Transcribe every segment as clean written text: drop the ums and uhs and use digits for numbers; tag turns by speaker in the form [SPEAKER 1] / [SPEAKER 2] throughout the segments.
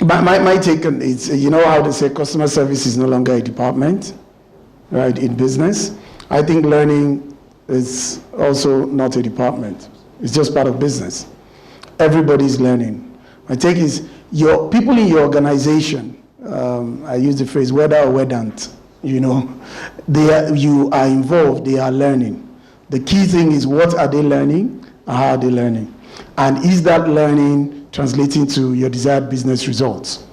[SPEAKER 1] My take on it, you know how they say customer service is no longer a department, right, in business? I think learning is also not a department. It's just part of business. Everybody's learning. My take is your people in your organization, I use the phrase whether or wedant, you know, you are involved, they are learning. The key thing is what are they learning and how are they learning? And is that learning translating to your desired business results?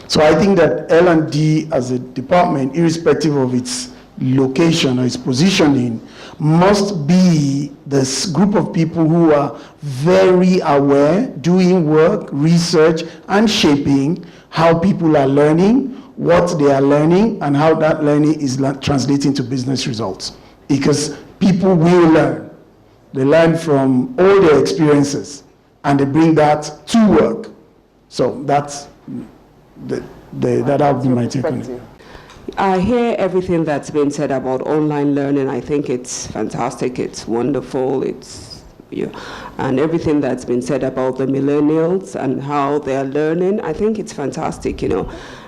[SPEAKER 1] So I think that L&D as a department, irrespective of its location or its positioning, must be this group of people who are very aware, doing work, research, and shaping how people are learning, what they are learning, and how that learning is translating to business results. Because people will learn. They learn from all their experiences, and they bring that to work. So that's that would be my take on it.
[SPEAKER 2] I hear everything that's been said about online learning. I think it's fantastic, it's wonderful, and everything that's been said about the millennials and how they're learning, I think it's fantastic, And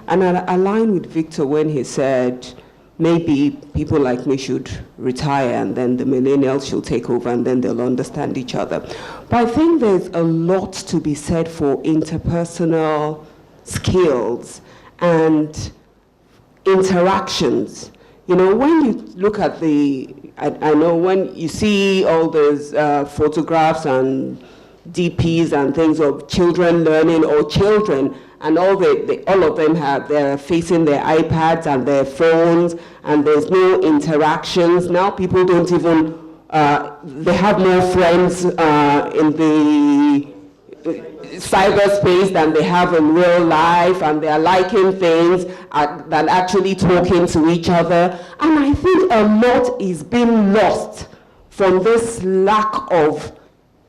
[SPEAKER 2] I align with Victor when he said, maybe people like me should retire and then the millennials should take over and then they'll understand each other. But I think there's a lot to be said for interpersonal skills and interactions. When you look at I know when you see all those photographs and DPs and things of children learning or children, and all of them they're facing their iPads and their phones, and there's no interactions. Now people don't even, they have more friends in the cyberspace than they have in real life, and they're liking things than actually talking to each other. And I think a lot is being lost from this lack of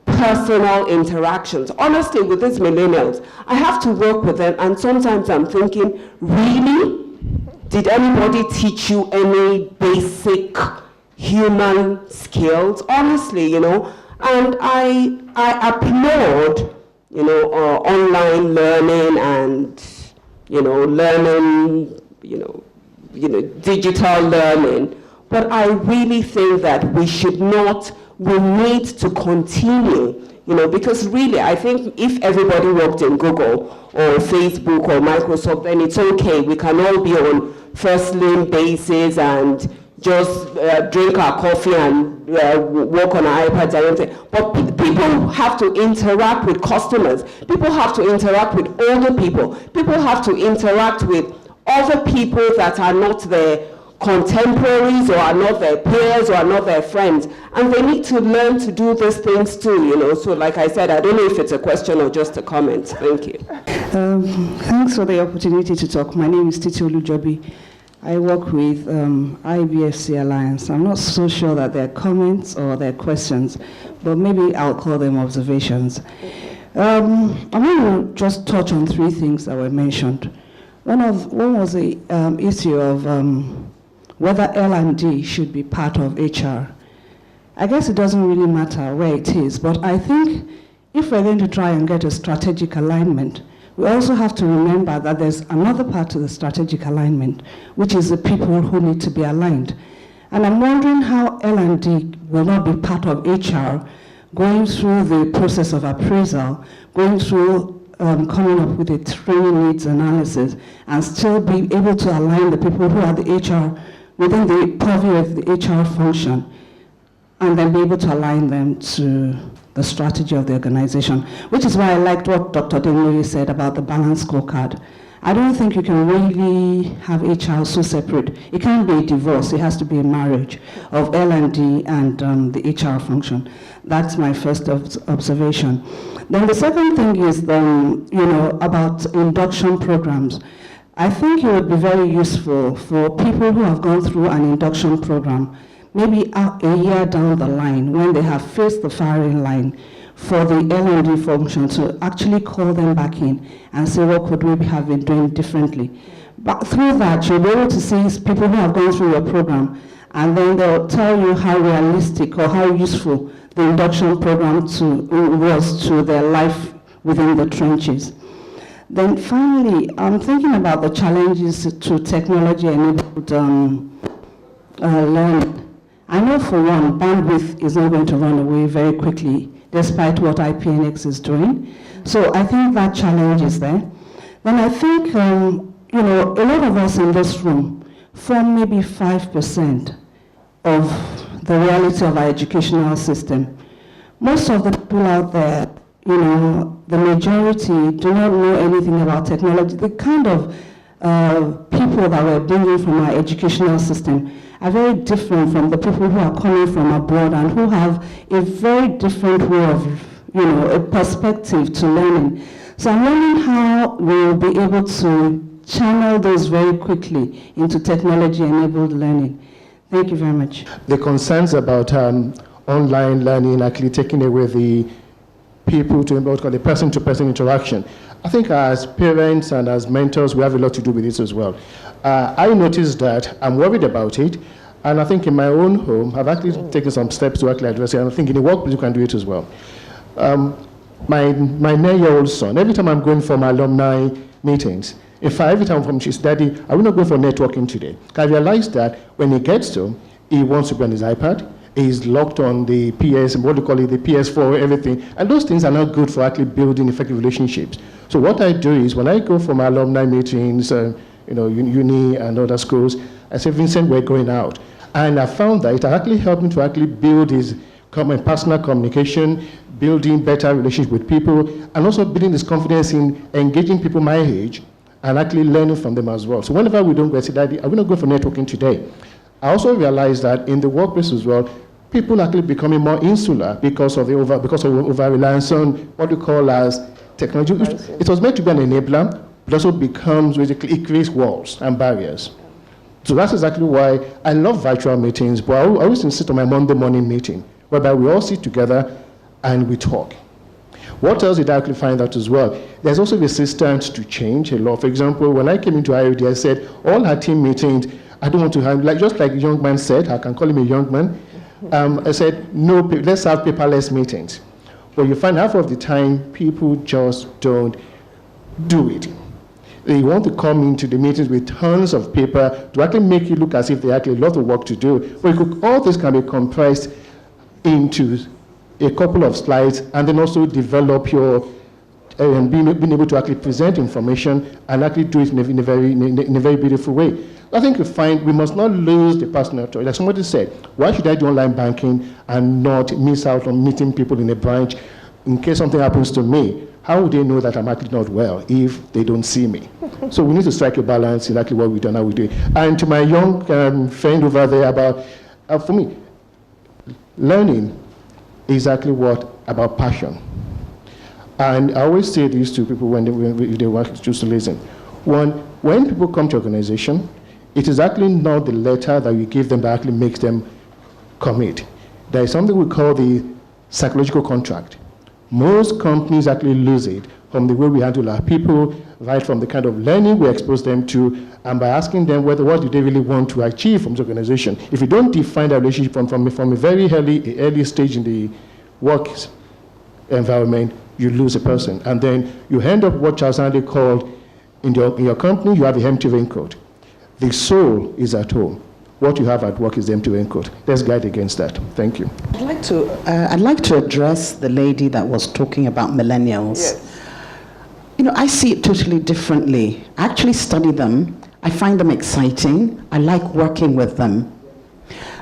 [SPEAKER 2] personal interactions. Honestly, with these millennials, I have to work with them, and sometimes I'm thinking, really? Did anybody teach you any basic human skills? Honestly, and I applaud online learning and, learning, digital learning. But I really think that we need to continue, because really I think if everybody worked in Google or Facebook or Microsoft, then it's okay. We can all be on first name basis and just drink our coffee and work on our iPads and everything. But people have to interact with customers. People have to interact with older people. People have to interact with other people that are not their contemporaries or are not their peers or are not their friends. And they need to learn to do these things too, So like I said, I don't know if it's a question or just a comment. Thank you.
[SPEAKER 3] Thanks for the opportunity to talk. My name is Titi Olujobi. I work with IBFC Alliance. I'm not so sure that they're comments or they're questions, but maybe I'll call them observations. I'm going to just touch on three things that were mentioned. One was the issue of whether L&D should be part of HR. I guess it doesn't really matter where it is, but I think if we're going to try and get a strategic alignment, we also have to remember that there's another part to the strategic alignment, which is the people who need to be aligned. And I'm wondering how L&D will not be part of HR, going through the process of appraisal, going through coming up with a training needs analysis, and still be able to align the people who are the HR within the purview of the HR function, and then be able to align them to the strategy of the organization, which is why I liked what Dr. Dingley said about the balanced scorecard. I don't think you can really have HR so separate. It can't be a divorce. It has to be a marriage of L&D and the HR function. That's my first observation. Then the second thing is about induction programs. I think it would be very useful for people who have gone through an induction program, maybe a year down the line, when they have faced the firing line, for the L&D function to actually call them back in and say, what could we have been doing differently? But through that, you'll be able to see people who have gone through your program, and then they'll tell you how realistic or how useful the induction program was to their life within the trenches. Then finally, I'm thinking about the challenges to technology-enabled learning. I know for one, bandwidth is not going to run away very quickly, despite what IPNX is doing. So I think that challenge is there. Then I think, a lot of us in this room form maybe 5% of the reality of our educational system. Most of the people out there, the majority do not know anything about technology. The kind of people that we're bringing from our educational system are very different from the people who are coming from abroad and who have a very different way of, a perspective to learning. So I'm wondering how we'll be able to channel those very quickly into technology-enabled learning. Thank you very much.
[SPEAKER 4] The concerns about online learning actually taking away the people to what we call the person-to-person interaction. I think as parents and as mentors, we have a lot to do with this as well. I noticed that I'm worried about it, and I think in my own home, I've actually taken some steps to actually address it, and I think in the workplace you can do it as well. My 9-year-old son, every time I'm going for my alumni meetings, in fact, every time she says, Daddy, I will not go for networking today. I realized that when he gets home, he wants to be on his iPad. He's locked on the PS, what do you call it, the PS4, everything. And those things are not good for actually building effective relationships. So what I do is when I go for my alumni meetings, uni and other schools, I say, Vincent, we're going out. And I found that it actually helped him to actually build his personal communication, building better relationship with people, and also building his confidence in engaging people my age and actually learning from them as well. So whenever we don't go, I say, Daddy, I will not go for networking today. I also realized that in the workplace as well, people are actually becoming more insular because of over-reliance on what we call as technology. It was meant to be an enabler, but also becomes, basically, it creates walls and barriers. So that's exactly why I love virtual meetings, but I always insist on my Monday morning meeting, whereby we all sit together and we talk. What else did I actually find out as well? There's also resistance to change a lot. For example, when I came into IOD, I said, all our team meetings, I don't want to have, just like the young man said, I can call him a young man, I said, no, let's have paperless meetings. But you find half of the time, people just don't do it. They want to come into the meetings with tons of paper to actually make it look as if they actually have a lot of work to do. But all this can be compressed into a couple of slides, and then also develop your being able to actually present information and actually do it in a very beautiful way. I think you find we must not lose the personal touch. Like somebody said, why should I do online banking and not miss out on meeting people in a branch in case something happens to me? How would they know that I'm actually not well if they don't see me? So we need to strike a balance in exactly what we do and how we do it. And to my young friend over there about, for me, learning is exactly about passion. And I always say this to people when they want to choose to listen. One, when people come to organization, it is actually not the letter that you give them that actually makes them commit. There is something we call the psychological contract. Most companies actually lose it from the way we handle our people, right from the kind of learning we expose them to, and by asking them what do they really want to achieve from the organization. If you don't define that relationship from a very early stage in the work environment, you lose a person. And then you end up what Charles Andy called, in your company, you have a empty raincoat. The soul is at home. What you have at work is the empty raincoat. Let's guide against that. Thank you.
[SPEAKER 5] I'd like to address the lady that was talking about millennials.
[SPEAKER 2] Yes.
[SPEAKER 5] I see it totally differently. I actually study them. I find them exciting. I like working with them.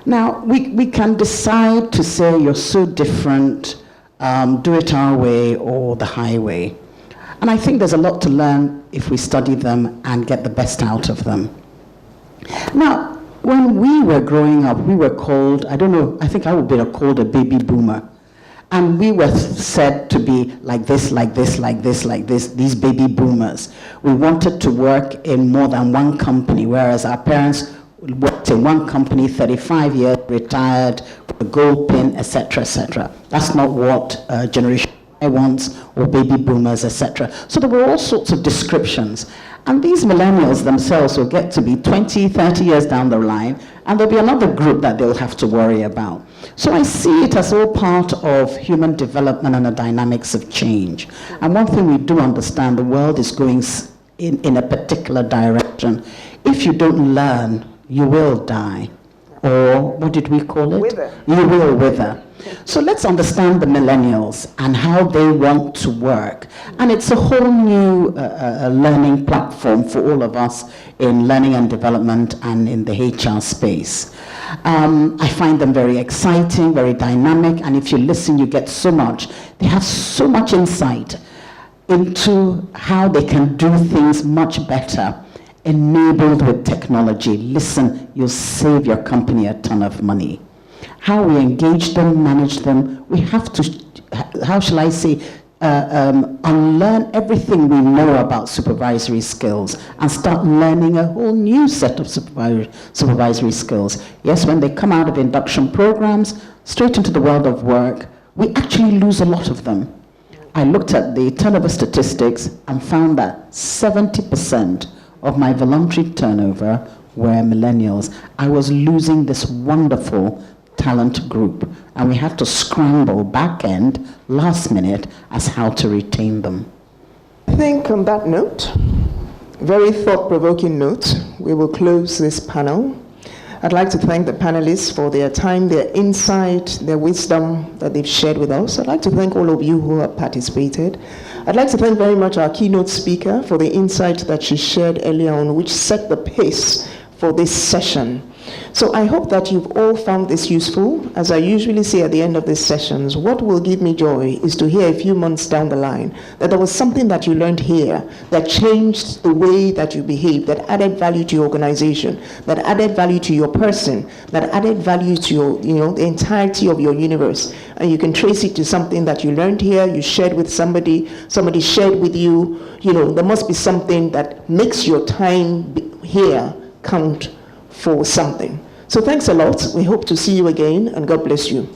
[SPEAKER 5] Now, we can decide to say you're so different, do it our way or the highway. And I think there's a lot to learn if we study them and get the best out of them. Now, when we were growing up, we were called, I don't know, I think I would be called a baby boomer. And we were said to be like this, like this, like this, like this, these baby boomers. We wanted to work in more than one company, whereas our parents worked in one company, 35 years, retired, with a gold pin, etc., etc. That's not what Generation Y wants, or baby boomers, etc. So there were all sorts of descriptions. And these millennials themselves will get to be 20, 30 years down the line, and there'll be another group that they'll have to worry about. So I see it as all part of human development and the dynamics of change. And one thing we do understand, the world is going in a particular direction. If you don't learn, you will die. Or what did we call it?
[SPEAKER 6] Wither.
[SPEAKER 5] You will wither. So let's understand the millennials and how they want to work. And it's a whole new learning platform for all of us in learning and development and in the HR space. I find them very exciting, very dynamic, and if you listen, you get so much. They have so much insight into how they can do things much better, enabled with technology. Listen, you'll save your company a ton of money. How we engage them, manage them, we have to, how shall I say, unlearn everything we know about supervisory skills and start learning a whole new set of supervisory skills. Yes, when they come out of induction programs, straight into the world of work, we actually lose a lot of them. I looked at the turnover statistics and found that 70% of my voluntary turnover were millennials. I was losing this wonderful talent group, and we had to scramble back end, last minute, as how to retain them.
[SPEAKER 6] I think on that note, very thought-provoking note, we will close this panel. I'd like to thank the panelists for their time, their insight, their wisdom that they've shared with us. I'd like to thank all of you who have participated. I'd like to thank very much our keynote speaker for the insight that she shared earlier on, which set the pace for this session. So I hope that you've all found this useful. As I usually say at the end of these sessions, what will give me joy is to hear a few months down the line that there was something that you learned here that changed the way that you behave, that added value to your organization, that added value to your person, that added value to your, the entirety of your universe. And you can trace it to something that you learned here, you shared with somebody shared with you. There must be something that makes your time here count for something. So thanks a lot. We hope to see you again, and God bless you.